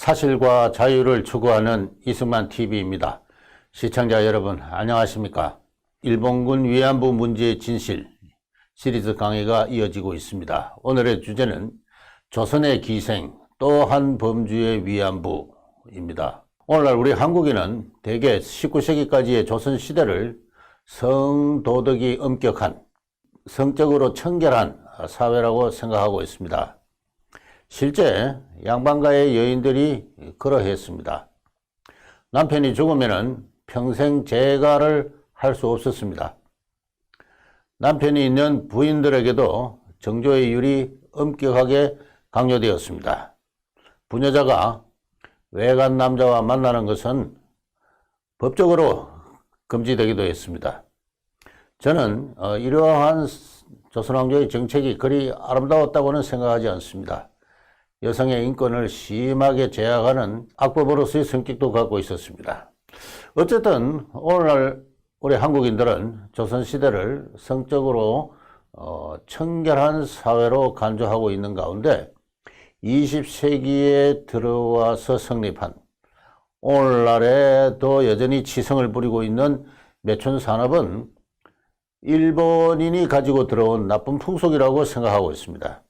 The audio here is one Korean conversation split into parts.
사실과 자유를 추구하는 이승만 TV입니다. 시청자 여러분 안녕하십니까? 일본군 위안부 문제의 진실 시리즈 강의가 이어지고 있습니다. 오늘의 주제는 조선의 기생 또 한 범주의 위안부입니다. 오늘날 우리 한국인은 대개 19세기까지의 조선시대를 성도덕이 엄격한 성적으로 청결한 사회라고 생각하고 있습니다. 실제 양반가의 여인들이 그러했습니다. 남편이 죽으면 평생 재가를 할 수 없었습니다. 남편이 있는 부인들에게도 정조의 율이 엄격하게 강요되었습니다. 부녀자가 외간 남자와 만나는 것은 법적으로 금지되기도 했습니다. 저는 이러한 조선왕조의 정책이 그리 아름다웠다고는 생각하지 않습니다. 여성의 인권을 심하게 제약하는 악법으로서의 성격도 갖고 있었습니다. 어쨌든 오늘날 우리 한국인들은 조선시대를 성적으로 청결한 사회로 간주하고 있는 가운데 20세기에 들어와서 성립한 오늘날에도 여전히 치성을 부리고 있는 매춘산업은 일본인이 가지고 들어온 나쁜 풍속이라고 생각하고 있습니다.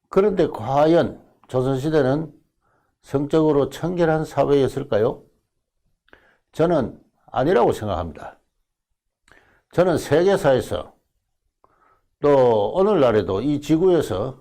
그런데 과연 조선시대는 성적으로 청결한 사회였을까요? 저는 아니라고 생각합니다. 저는 세계사에서 또 오늘날에도 이 지구에서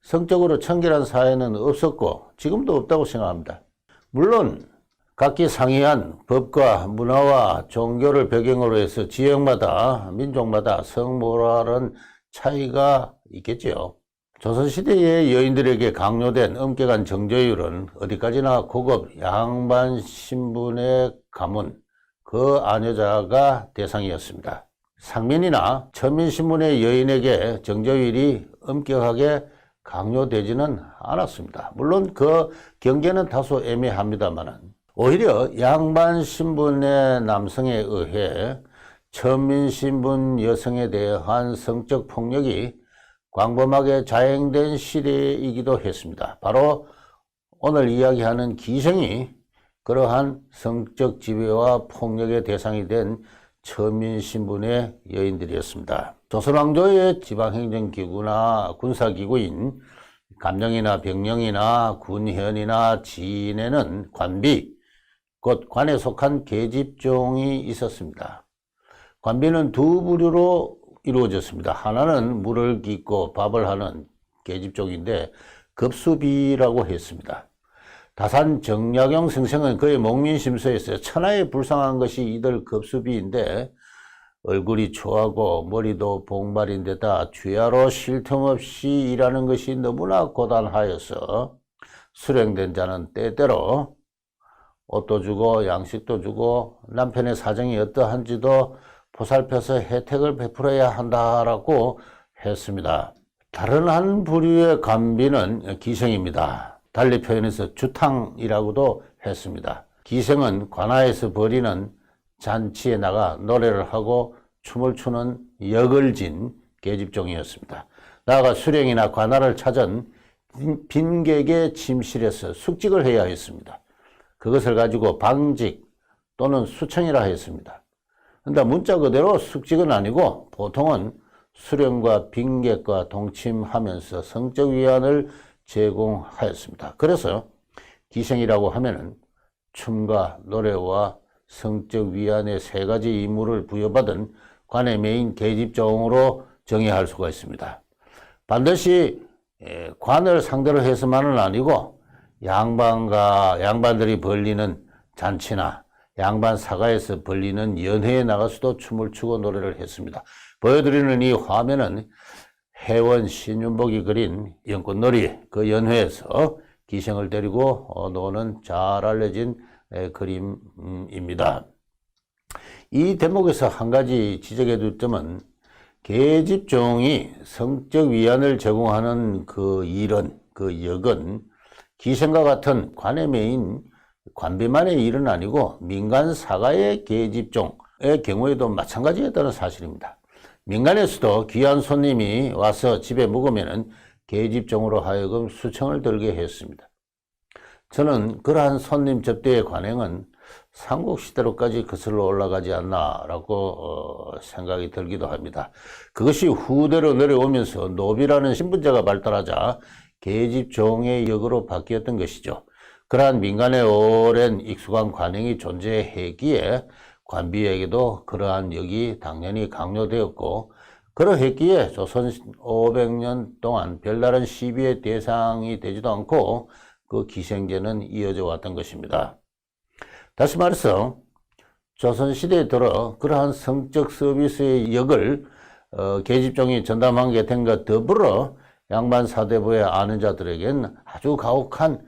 성적으로 청결한 사회는 없었고 지금도 없다고 생각합니다. 물론 각기 상이한 법과 문화와 종교를 배경으로 해서 지역마다 민족마다 성모랄은 차이가 있겠지요. 조선시대의 여인들에게 강요된 엄격한 정조율은 어디까지나 고급 양반 신분의 가문, 그 아녀자가 대상이었습니다. 상민이나 천민 신분의 여인에게 정조율이 엄격하게 강요되지는 않았습니다. 물론 그 경계는 다소 애매합니다만 오히려 양반 신분의 남성에 의해 천민 신분 여성에 대한 성적 폭력이 광범하게 자행된 시대이기도 했습니다. 바로 오늘 이야기하는 기생이 그러한 성적 지배와 폭력의 대상이 된 천민 신분의 여인들이었습니다. 조선왕조의 지방행정기구나 군사기구인 감령이나 병령이나 군현이나 지인에는 관비, 곧 관에 속한 계집종이 있었습니다. 관비는 두 부류로 이루어졌습니다. 하나는 물을 깃고 밥을 하는 계집종인데 급수비라고 했습니다. 다산 정약용 선생은 그의 목민심서에서 천하에 불쌍한 것이 이들 급수비인데 얼굴이 초하고 머리도 봉발인데다 주야로 쉴 틈 없이 일하는 것이 너무나 고단하여서 수령된 자는 때때로 옷도 주고 양식도 주고 남편의 사정이 어떠한지도 보살펴서 혜택을 베풀어야 한다라고 했습니다. 다른 한 부류의 관비는 기생입니다. 달리 표현해서 주탕이라고도 했습니다. 기생은 관아에서 벌이는 잔치에 나가 노래를 하고 춤을 추는 역을 진 계집종이었습니다. 나아가 수령이나 관아를 찾은 빈객의 침실에서 숙직을 해야 했습니다. 그것을 가지고 방직 또는 수청이라 했습니다. 그런데 문자 그대로 숙직은 아니고 보통은 수령과 빈객과 동침하면서 성적 위안을 제공하였습니다. 그래서 기생이라고 하면은 춤과 노래와 성적 위안의 세 가지 임무를 부여받은 관의 메인 계집종으로 정의할 수가 있습니다. 반드시 관을 상대로 해서만은 아니고 양반들이 벌리는 잔치나 양반 사가에서 벌리는 연회에 나가서도 춤을 추고 노래를 했습니다. 보여드리는 이 화면은 해원 신윤복이 그린 연꽃놀이 그 연회에서 기생을 데리고 노는 잘 알려진 그림입니다. 이 대목에서 한 가지 지적해 둘 점은 계집종이 성적 위안을 제공하는 그 일은, 그 역은 기생과 같은 관의 메인 관비만의 일은 아니고 민간 사가의 계집종의 경우에도 마찬가지였다는 사실입니다. 민간에서도 귀한 손님이 와서 집에 묵으면 계집종으로 하여금 수청을 들게 했습니다. 저는 그러한 손님 접대의 관행은 삼국시대로까지 거슬러 올라가지 않나라고 생각이 들기도 합니다. 그것이 후대로 내려오면서 노비라는 신분제가 발달하자 계집종의 역으로 바뀌었던 것이죠. 그러한 민간의 오랜 익숙한 관행이 존재했기에 관비에게도 그러한 역이 당연히 강요되었고, 그러했기에 조선 500년 동안 별다른 시비의 대상이 되지도 않고 그 기생제는 이어져 왔던 것입니다. 다시 말해서 조선시대에 들어 그러한 성적 서비스의 역을 계집종이 전담하게 된 것 더불어 양반 사대부의 아는 자들에겐 아주 가혹한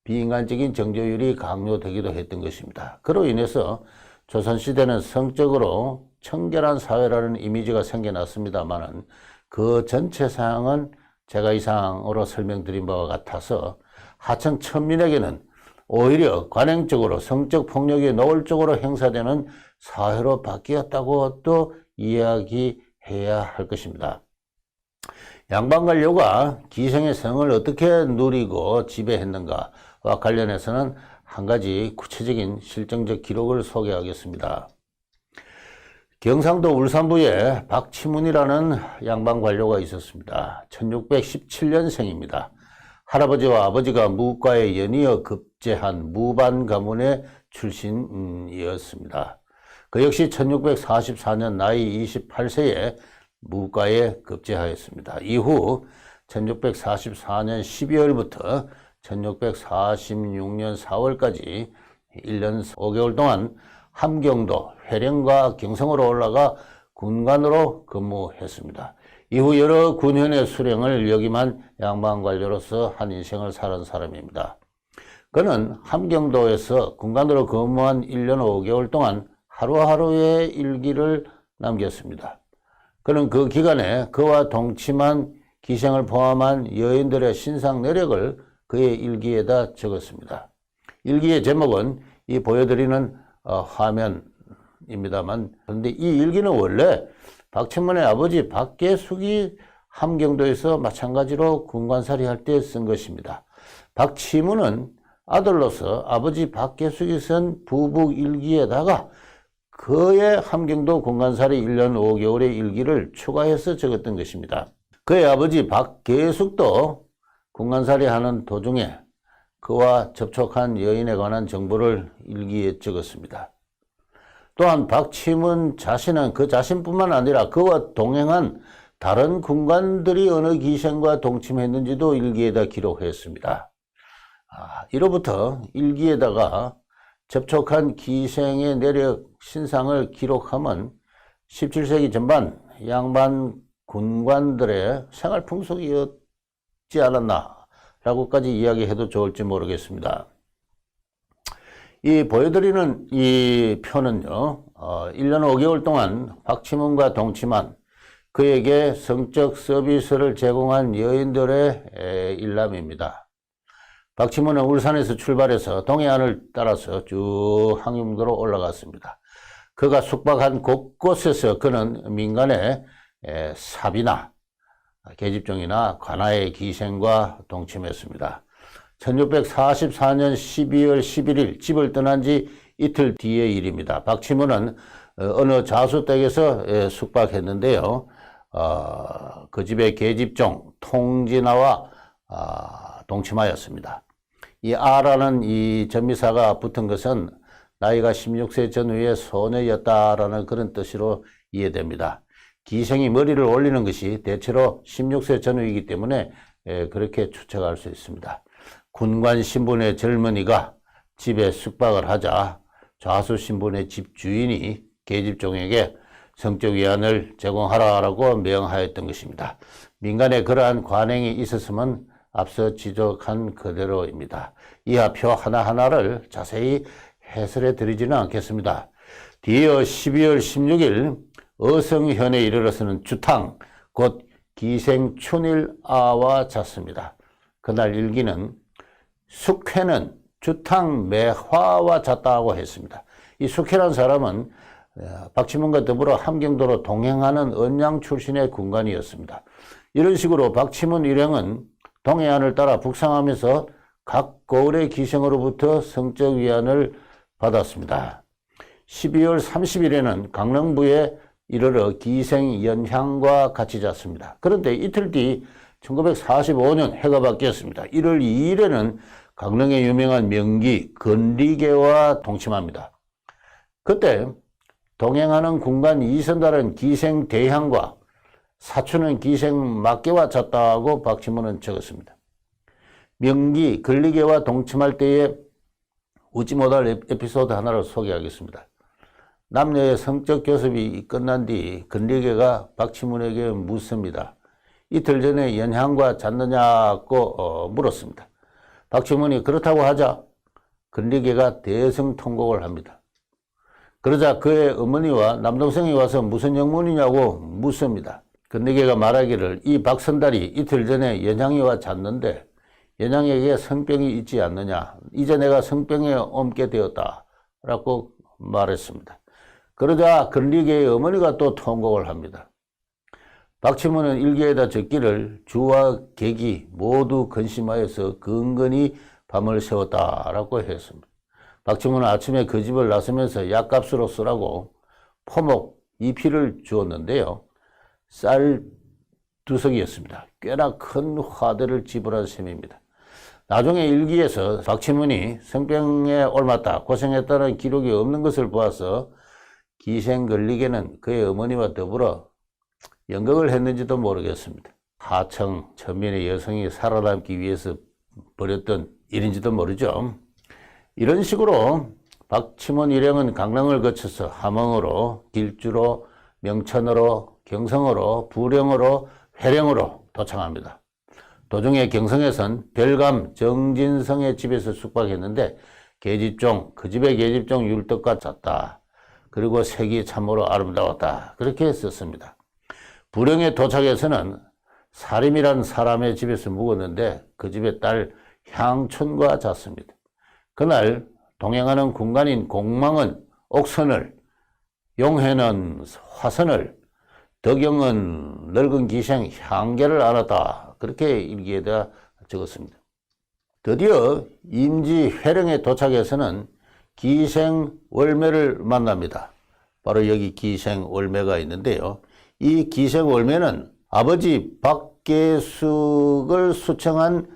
비인간적인 정조율이 강요되기도 했던 것입니다. 그로 인해서 조선시대는 성적으로 청결한 사회라는 이미지가 생겨났습니다만 그 전체 사항은 제가 이상으로 설명드린 바와 같아서 하청 천민에게는 오히려 관행적으로 성적 폭력이 노골적으로 행사되는 사회로 바뀌었다고 또 이야기해야 할 것입니다. 양반관료가 기생의 성을 어떻게 누리고 지배했는가와 관련해서는 한 가지 구체적인 실정적 기록을 소개하겠습니다. 경상도 울산부에 박치문이라는 양반관료가 있었습니다. 1617년생입니다. 할아버지와 아버지가 무과에 연이어 급제한 무반 가문의 출신이었습니다. 그 역시 1644년 나이 28세에 무과에 급제하였습니다. 이후 1644년 12월부터 1646년 4월까지 1년 5개월 동안 함경도, 회령과 경성으로 올라가 군관으로 근무했습니다. 이후 여러 군현의 수령을 역임한 양반관료로서 한 인생을 살은 사람입니다. 그는 함경도에서 군관으로 근무한 1년 5개월 동안 하루하루의 일기를 남겼습니다. 그는 그 기간에 그와 동침한 기생을 포함한 여인들의 신상 내력을 그의 일기에다 적었습니다. 일기의 제목은 이 보여드리는 화면입니다만, 그런데 이 일기는 원래 박치문의 아버지 박계숙이 함경도에서 마찬가지로 군관살이 할 때 쓴 것입니다. 박치문은 아들로서 아버지 박계숙이 쓴 부북 일기에다가 그의 함경도 군관살이 1년 5개월의 일기를 추가해서 적었던 것입니다. 그의 아버지 박계숙도 군관살이 하는 도중에 그와 접촉한 여인에 관한 정보를 일기에 적었습니다. 또한 박치문 자신은 그 자신뿐만 아니라 그와 동행한 다른 군관들이 어느 기생과 동침했는지도 일기에다 기록했습니다. 이로부터 일기에다가 접촉한 기생의 내력, 신상을 기록하면 17세기 전반 양반 군관들의 생활 풍속이었지 않았나라고까지 이야기해도 좋을지 모르겠습니다. 이 보여드리는 이 표는요, 1년 5개월 동안 박치문과 동침한 그에게 성적 서비스를 제공한 여인들의 일람입니다. 박치문은 울산에서 출발해서 동해안을 따라서 쭉 항용도로 올라갔습니다. 그가 숙박한 곳곳에서 그는 민간의 사비나 계집종이나 관아의 기생과 동침했습니다. 1644년 12월 11일 집을 떠난 지 이틀 뒤의 일입니다. 박치문은 어느 자수댁에서 숙박했는데요. 그 집의 계집종 통진아와 동침하였습니다. 이 아라는 이 전미사가 붙은 것은 나이가 16세 전후의 소녀였다라는 그런 뜻으로 이해됩니다. 기생이 머리를 올리는 것이 대체로 16세 전후이기 때문에 그렇게 추측할 수 있습니다. 군관 신분의 젊은이가 집에 숙박을 하자 좌수 신분의 집 주인이 계집종에게 성적 위안을 제공하라고 명하였던 것입니다. 민간에 그러한 관행이 있었으면 앞서 지적한 그대로입니다. 이하 표 하나하나를 자세히 해설해 드리지는 않겠습니다. 뒤이어 12월 16일 어성현에 이르러서는 주탕, 곧 기생춘일아와 잤습니다. 그날 일기는 숙회는 주탕 매화와 잤다고 했습니다. 이 숙회란 사람은 박치문과 더불어 함경도로 동행하는 언양 출신의 군관이었습니다. 이런 식으로 박치문 일행은 동해안을 따라 북상하면서 각 거울의 기생으로부터 성적 위안을 받았습니다. 12월 30일에는 강릉부에 이르러 기생 연향과 같이 잤습니다. 그런데 이틀 뒤 1945년 해가 바뀌었습니다. 1월 2일에는 강릉의 유명한 명기 건리계와 동침합니다. 그때 동행하는 군관 이선달은 기생 대향과 사촌은 기생 막계와 잤다고 박치문은 적었습니다. 명기 건리계와 동침할 때에 웃지 못할 에피소드 하나를 소개하겠습니다. 남녀의 성적 교섭이 끝난 뒤 건리계가 박치문에게 묻습니다. 이틀 전에 연향과 잤느냐고 물었습니다. 박치문이 그렇다고 하자 건리계가 대성통곡을 합니다. 그러자 그의 어머니와 남동생이 와서 무슨 영문이냐고 묻습니다. 건리계가 말하기를 이 박선달이 이틀 전에 연향이와 잤는데 연향에게 성병이 있지 않느냐. 이제 내가 성병에 옮게 되었다 라고 말했습니다. 그러자 건리계의 어머니가 또 통곡을 합니다. 박치문은 일기에다 적기를 주와 객이 모두 근심하여서 근근히 밤을 새웠다라고 했습니다. 박치문은 아침에 그 집을 나서면서 약값으로 쓰라고 포목 2피를 주었는데요. 쌀 2석이었습니다. 꽤나 큰 화대를 지불한 셈입니다. 나중에 일기에서 박치문이 성병에 옮았다, 고생했다는 기록이 없는 것을 보아서 기생 건리계는 그의 어머니와 더불어 연극을 했는지도 모르겠습니다. 하청, 천민의 여성이 살아남기 위해서 벌였던 일인지도 모르죠. 이런 식으로 박치문 일행은 강릉을 거쳐서 함흥으로, 길주로, 명천으로, 경성으로, 부령으로, 회령으로 도착합니다. 도중에 경성에선 별감 정진성의 집에서 숙박했는데 계집종, 그 집의 계집종 율떡과 잤다. 그리고 색이 참으로 아름다웠다. 그렇게 했었습니다. 부령에 도착해서는 사림이란 사람의 집에서 묵었는데 그 집의 딸 향춘과 잤습니다. 그날 동행하는 군관인 공망은 옥선을, 용해는 화선을, 덕영은 늙은 기생 향계를 알았다. 그렇게 일기에다 적었습니다. 드디어 임지 회령에 도착해서는 기생 월매를 만납니다. 바로 여기 기생 월매가 있는데요. 이 기생 월매는 아버지 박계숙을 수청한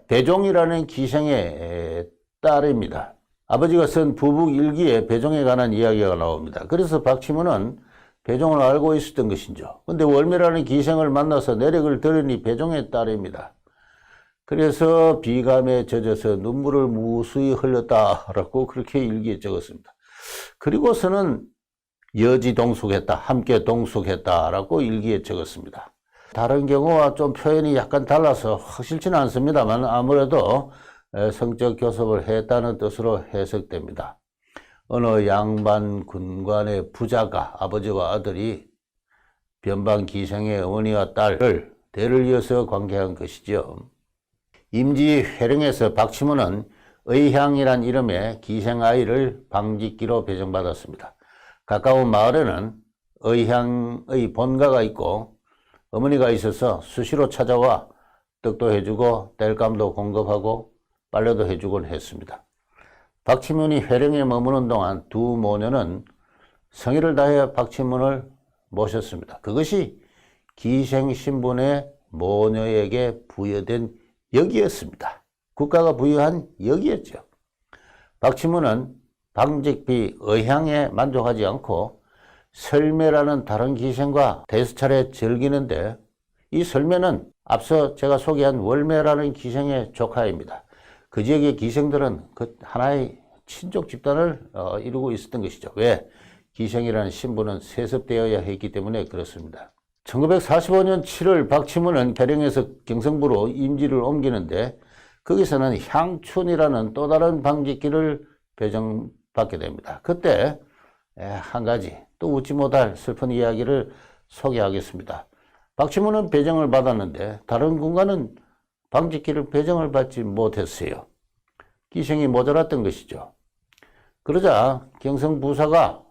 배종이라는 기생의 딸입니다. 아버지가 쓴 부북 일기에 배종에 관한 이야기가 나옵니다. 그래서 박치문은 배종을 알고 있었던 것이죠. 근데 월매라는 기생을 만나서 내력을 들으니 배종의 딸입니다. 그래서 비감에 젖어서 눈물을 무수히 흘렸다라고 그렇게 일기에 적었습니다. 그리고서는 여지 동숙했다, 함께 동숙했다라고 일기에 적었습니다. 다른 경우와 좀 표현이 약간 달라서 확실치는 않습니다만 아무래도 성적 교섭을 했다는 뜻으로 해석됩니다. 어느 양반 군관의 부자가 아버지와 아들이 변방 기생의 어머니와 딸을 대를 이어서 관계한 것이죠. 임지 회령에서 박치문은 의향이란 이름의 기생아이를 방직기로 배정받았습니다. 가까운 마을에는 의향의 본가가 있고 어머니가 있어서 수시로 찾아와 떡도 해주고 땔감도 공급하고 빨래도 해주곤 했습니다. 박치문이 회령에 머무는 동안 두 모녀는 성의를 다해 박치문을 모셨습니다. 그것이 기생신분의 모녀에게 부여된 역이었습니다. 국가가 부여한 역이었죠. 박치문은 방직비 의향에 만족하지 않고 설매라는 다른 기생과 대수차례 즐기는데 이 설매는 앞서 제가 소개한 월매라는 기생의 조카입니다. 그 지역의 기생들은 그 하나의 친족 집단을 이루고 있었던 것이죠. 왜? 기생이라는 신분은 세습되어야 했기 때문에 그렇습니다. 1945년 7월 박치문은 회령에서 경성부로 임지를 옮기는데 거기서는 향춘이라는 또 다른 방직기를 배정받게 됩니다. 그때 한 가지 또 웃지 못할 슬픈 이야기를 소개하겠습니다. 박치문은 배정을 받았는데 다른 군관은 방직기를 배정을 받지 못했어요. 기생이 모자랐던 것이죠. 그러자 경성부사가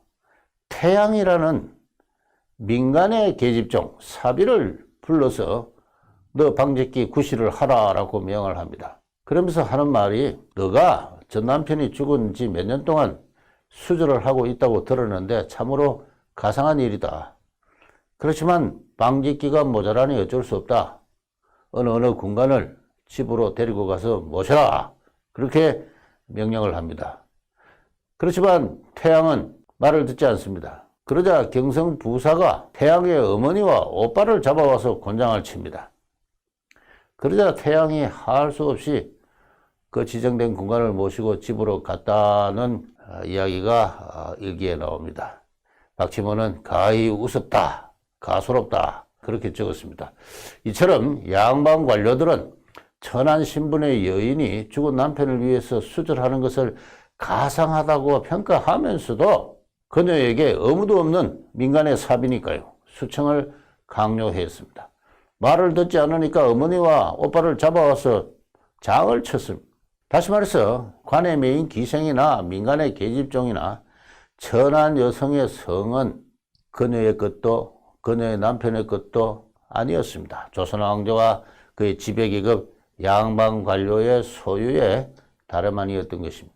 태양이라는 민간의 계집종 사비를 불러서 너 방직기 구실을 하라라고 명을 합니다. 그러면서 하는 말이 너가 전 남편이 죽은 지 몇 년 동안 수술을 하고 있다고 들었는데 참으로 가상한 일이다. 그렇지만 방직기가 모자라니 어쩔 수 없다. 어느 군관을 집으로 데리고 가서 모셔라. 그렇게 명령을 합니다. 그렇지만 태양은 말을 듣지 않습니다. 그러자 경성 부사가 태양의 어머니와 오빠를 잡아와서 곤장을 칩니다. 그러자 태양이 할 수 없이 그 지정된 군관을 모시고 집으로 갔다는 이야기가 일기에 나옵니다. 박치모는 가히 우습다, 가소롭다 그렇게 적었습니다. 이처럼 양반 관료들은 천한 신분의 여인이 죽은 남편을 위해서 수절하는 것을 가상하다고 평가하면서도 그녀에게 의무도 없는 민간의 사비니까요. 수청을 강요했습니다. 말을 듣지 않으니까 어머니와 오빠를 잡아와서 장을 쳤습니다. 다시 말해서 관의 메인 기생이나 민간의 계집종이나 천한 여성의 성은 그녀의 것도 그녀의 남편의 것도 아니었습니다. 조선왕조와 그의 지배계급 양반 관료의 소유의 다름 아니었던 것입니다.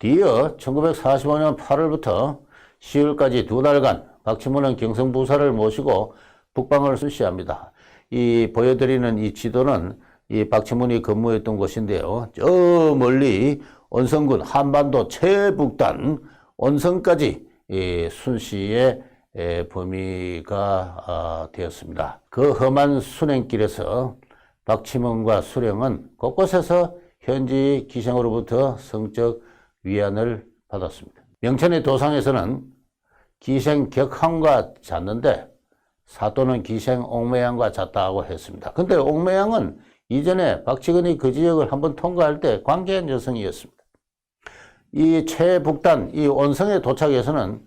뒤이어 1945년 8월부터 10월까지 2달간 박치모는 경성부사를 모시고 북방을 순시합니다. 이 보여드리는 이 지도는 이 박치문이 근무했던 곳인데요. 저 멀리 온성군 한반도 최북단 온성까지 순시의 범위가 되었습니다. 그 험한 순행길에서 박치문과 수령은 곳곳에서 현지 기생으로부터 성적 위안을 받았습니다. 명천의 도상에서는 기생 격항과 잤는데 사또는 기생 옥매양과 잤다고 했습니다. 근데 옥매양은 이전에 박치근이 그 지역을 한번 통과할 때 관계한 여성이었습니다. 이 최북단, 이 온성에 도착해서는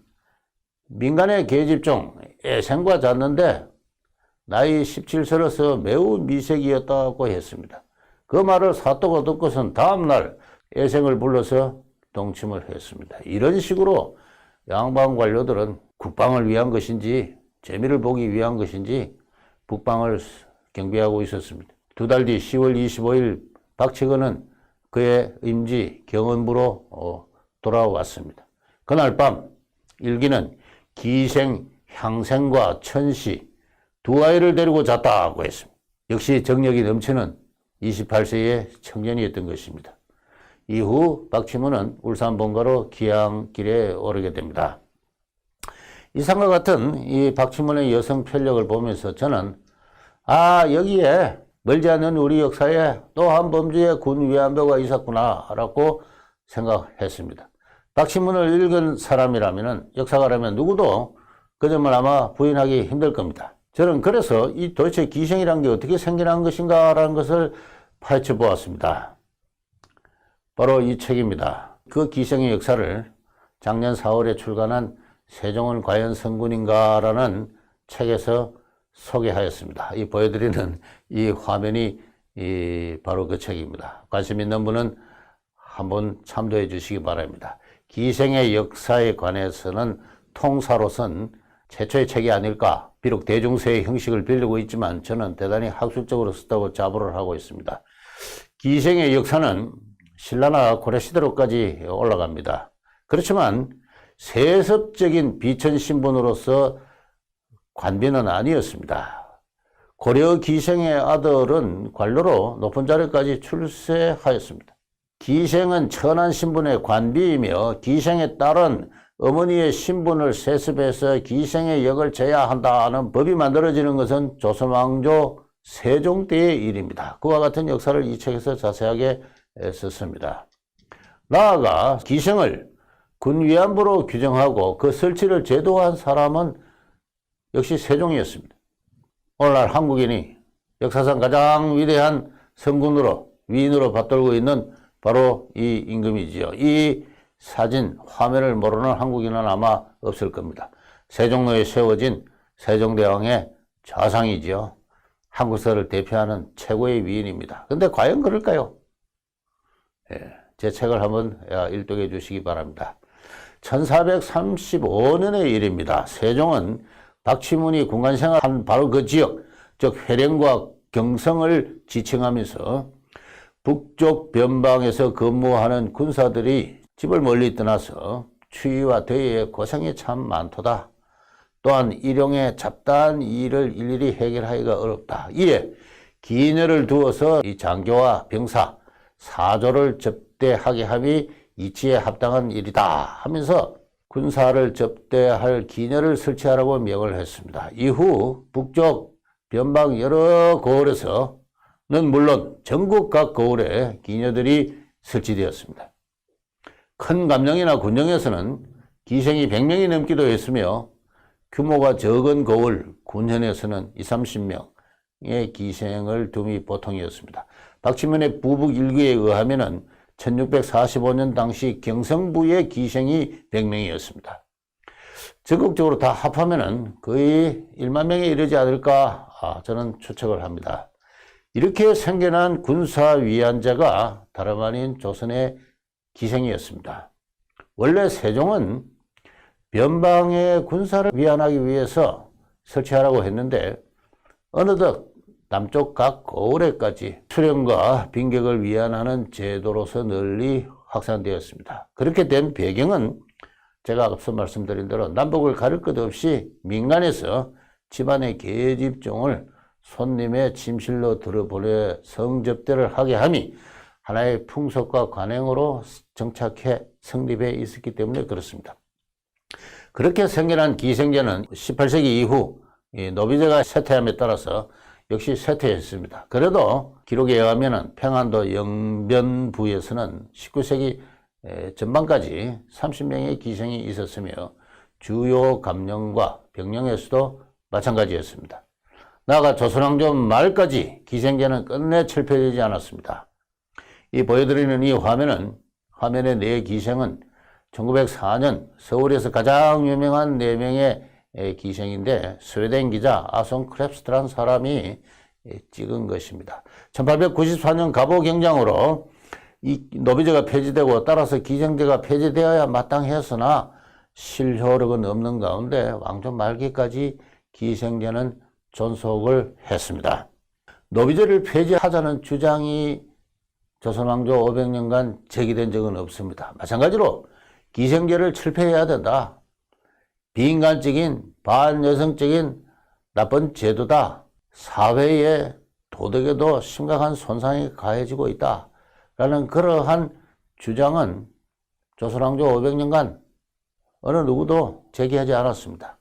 민간의 계집종 애생과 잤는데 나이 17세로서 매우 미색이었다고 했습니다. 그 말을 사또가 듣고선 다음날 애생을 불러서 동침을 했습니다. 이런 식으로 양반 관료들은 국방을 위한 것인지 재미를 보기 위한 것인지 북방을 경비하고 있었습니다. 2달 뒤 10월 25일 박치근은 그의 임지 경원부로 돌아왔습니다. 그날 밤 일기는 기생, 향생과 천시 두 아이를 데리고 잤다고 했습니다. 역시 정력이 넘치는 28세의 청년이었던 것입니다. 이후 박치문은 울산 본가로 기양길에 오르게 됩니다. 이상과 같은 이 박치문의 여성 편력을 보면서 저는 여기에 멀지 않은 우리 역사에 또 한 범주의 군 위안부가 있었구나 라고 생각했습니다. 박치문을 읽은 사람이라면 역사가라면 누구도 그 점을 아마 부인하기 힘들 겁니다. 저는 그래서 이 도대체 기생이란 게 어떻게 생겨난 것인가 라는 것을 파헤쳐 보았습니다. 바로 이 책입니다. 그 기생의 역사를 작년 4월에 출간한 세종은 과연 성군인가 라는 책에서 소개하였습니다. 이 보여드리는 이 화면이 바로 그 책입니다. 관심 있는 분은 한번 참조해 주시기 바랍니다. 기생의 역사에 관해서는 통사로선 최초의 책이 아닐까. 비록 대중세의 형식을 빌리고 있지만 저는 대단히 학술적으로 썼다고 자부를 하고 있습니다. 기생의 역사는 신라나 고려시대로까지 올라갑니다. 그렇지만 세습적인 비천신분으로서 관비는 아니었습니다. 고려 기생의 아들은 관료로 높은 자리까지 출세하였습니다. 기생은 천한 신분의 관비이며 기생의 딸은 어머니의 신분을 세습해서 기생의 역을 져야 한다는 법이 만들어지는 것은 조선왕조 세종 때의 일입니다. 그와 같은 역사를 이 책에서 자세하게 썼습니다. 나아가 기생을 군위안부로 규정하고 그 설치를 제도한 사람은 역시 세종이었습니다. 오늘날 한국인이 역사상 가장 위대한 성군으로 위인으로 받들고 있는 바로 이 임금이지요. 이 사진 화면을 모르는 한국인은 아마 없을 겁니다. 세종로에 세워진 세종대왕의 좌상이지요. 한국사를 대표하는 최고의 위인입니다. 근데 과연 그럴까요? 제 책을 한번 일독해 주시기 바랍니다. 1435년의 일입니다. 세종은 박치문이 군관생활한 바로 그 지역, 즉 회령과 경성을 지칭하면서 북쪽 변방에서 근무하는 군사들이 집을 멀리 떠나서 추위와 더위에 고생이 참 많도다. 또한 일용의 잡다한 일을 일일이 해결하기가 어렵다. 이에 기내를 두어서 이 장교와 병사, 사조를 접대하게 함이 이치에 합당한 일이다 하면서 군사를 접대할 기내를 설치하라고 명을 했습니다. 이후 북쪽 변방 여러 고을에서는 물론 전국 각 고을에 기내들이 설치되었습니다. 큰 감령이나 군령에서는 기생이 100명이 넘기도 했으며 규모가 적은 고을, 군현에서는 20, 30명의 기생을 둠이 보통이었습니다. 박치면의 부북 일기에 의하면 1645년 당시 경성부의 기생이 100명이었습니다. 전국적으로 다 합하면 거의 1만 명에 이르지 않을까 저는 추측을 합니다. 이렇게 생겨난 군사위안제가 다름 아닌 조선의 기생이었습니다. 원래 세종은 변방의 군사를 위안하기 위해서 설치하라고 했는데 어느덧 남쪽 각 고을에까지 수령과 빈객을 위안하는 제도로서 널리 확산되었습니다. 그렇게 된 배경은 제가 앞서 말씀드린 대로 남북을 가릴 것 없이 민간에서 집안의 계집종을 손님의 침실로 들어보내 성접대를 하게 함이 하나의 풍속과 관행으로 정착해 성립해 있었기 때문에 그렇습니다. 그렇게 생겨난 기생제는 18세기 이후 노비제가 쇠퇴함에 따라서 역시 쇠퇴했습니다. 그래도 기록에 의하면 평안도 영변부에서는 19세기 전반까지 30명의 기생이 있었으며 주요 감령과 병령에서도 마찬가지였습니다. 나아가 조선왕조 말까지 기생제는 끝내 철폐되지 않았습니다. 이 보여드리는 이 화면의 네 기생은 1904년 서울에서 가장 유명한 4명의 기생인데 스웨덴 기자 아손 크랩스트라는 사람이 찍은 것입니다. 1894년 갑오 경장으로 이 노비제가 폐지되고 따라서 기생제가 폐지되어야 마땅했으나 실효력은 없는 가운데 왕조 말기까지 기생제는 존속을 했습니다. 노비제를 폐지하자는 주장이 조선왕조 500년간 제기된 적은 없습니다. 마찬가지로 기생제를 철폐해야 된다. 비인간적인 반여성적인 나쁜 제도다. 사회의 도덕에도 심각한 손상이 가해지고 있다. 라는 그러한 주장은 조선왕조 500년간 어느 누구도 제기하지 않았습니다.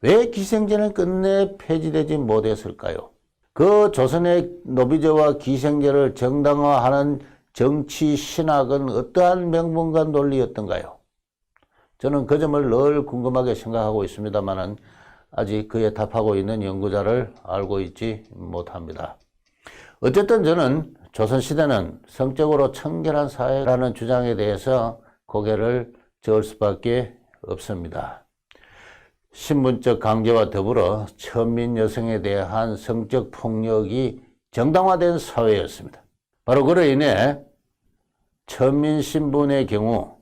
왜 기생제는 끝내 폐지되지 못했을까요? 그 조선의 노비제와 기생제를 정당화하는 정치 신학은 어떠한 명분과 논리였던가요? 저는 그 점을 늘 궁금하게 생각하고 있습니다만 아직 그에 답하고 있는 연구자를 알고 있지 못합니다. 어쨌든 저는 조선시대는 성적으로 청결한 사회라는 주장에 대해서 고개를 저을 수밖에 없습니다. 신분적 강제와 더불어 천민 여성에 대한 성적 폭력이 정당화된 사회였습니다. 바로 그로 인해 천민 신분의 경우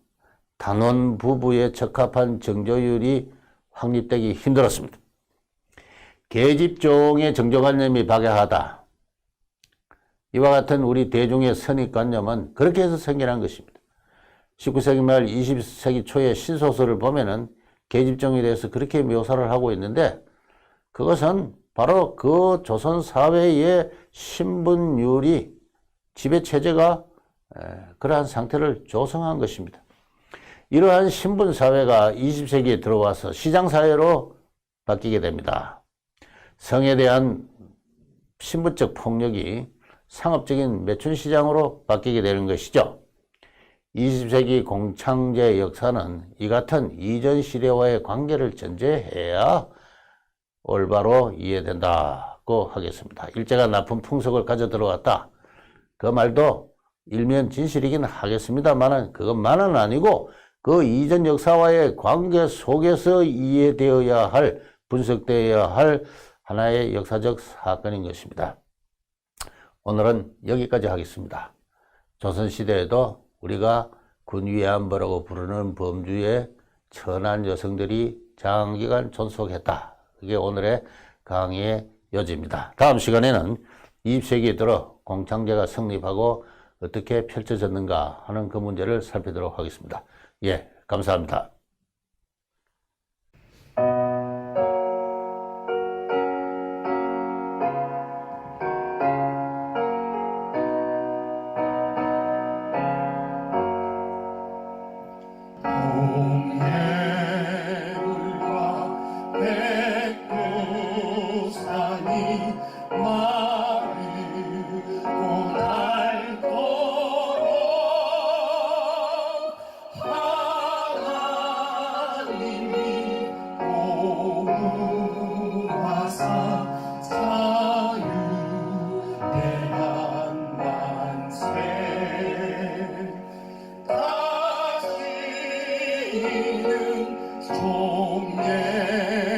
단원 부부에 적합한 정조율이 확립되기 힘들었습니다. 계집종의 정조관념이 박약하다. 이와 같은 우리 대중의 선입관념은 그렇게 해서 생겨난 것입니다. 19세기 말 20세기 초의 신소설을 보면은 계집종에 대해서 그렇게 묘사를 하고 있는데 그것은 바로 그 조선 사회의 신분율이 지배체제가 그러한 상태를 조성한 것입니다. 이러한 신분사회가 20세기에 들어와서 시장사회로 바뀌게 됩니다. 성에 대한 신분적 폭력이 상업적인 매춘시장으로 바뀌게 되는 것이죠. 20세기 공창제 역사는 이 같은 이전 시대와의 관계를 전제해야 올바로 이해된다고 하겠습니다. 일제가 나쁜 풍속을 가져 들어왔다. 그 말도 일면 진실이긴 하겠습니다만 그것만은 아니고 그 이전 역사와의 관계 속에서 이해되어야 할, 분석되어야 할 하나의 역사적 사건인 것입니다. 오늘은 여기까지 하겠습니다. 조선시대에도 우리가 군위안부라고 부르는 범주의 천한 여성들이 장기간 존속했다. 그게 오늘의 강의의 요지입니다. 다음 시간에는 20세기에 들어 공창제가 성립하고 어떻게 펼쳐졌는가 하는 그 문제를 살피도록 하겠습니다. 예, 감사합니다. 다시는 종례